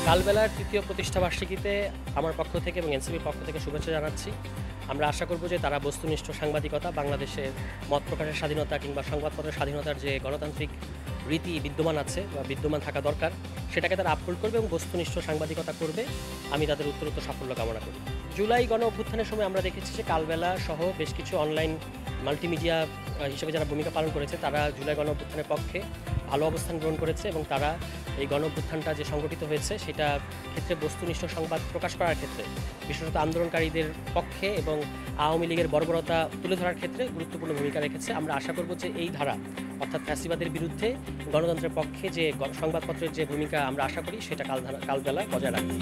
কালবেলার তৃতীয় প্রতিষ্ঠাবার্ষিকীতে আমার পক্ষ থেকে এবং এনসিপির পক্ষ থেকে শুভেচ্ছা জানাচ্ছি। আমরা আশা করব যে তারা বস্তুনিষ্ঠ সাংবাদিকতা, বাংলাদেশের মত প্রকাশের স্বাধীনতা কিংবা সংবাদপত্রের স্বাধীনতার যে গণতান্ত্রিক রীতি বিদ্যমান আছে বা বিদ্যমান থাকা দরকার, সেটাকে তারা আপহোল্ড করবে এবং বস্তুনিষ্ঠ সাংবাদিকতা করবে। আমি তাদের উত্তরোত্তর সাফল্য কামনা করি। জুলাই গণ অভ্যুত্থানের সময় আমরা দেখেছি যে কালবেলা সহ বেশ কিছু অনলাইন মাল্টিমিডিয়া হিসেবে যারা ভূমিকা পালন করেছে তারা জুলাই গণ অভ্যুত্থানের পক্ষে ভালো অবস্থান গ্রহণ করেছে এবং তারা এই গণ অভ্যুত্থানটা যে সংগঠিত হয়েছে সেটা ক্ষেত্রে বস্তুনিষ্ঠ সংবাদ প্রকাশ করার ক্ষেত্রে, বিশেষত আন্দোলনকারীদের পক্ষে এবং আওয়ামী লীগের বর্বরতা তুলে ধরার ক্ষেত্রে গুরুত্বপূর্ণ ভূমিকা রেখেছে। আমরা আশা করব যে এই ধারা অর্থাৎ ফ্যাসিবাদের বিরুদ্ধে গণতন্ত্রের পক্ষে যে সংবাদপত্রের যে ভূমিকা আমরা আশা করি সেটা কালবেলা বজায় রাখবে।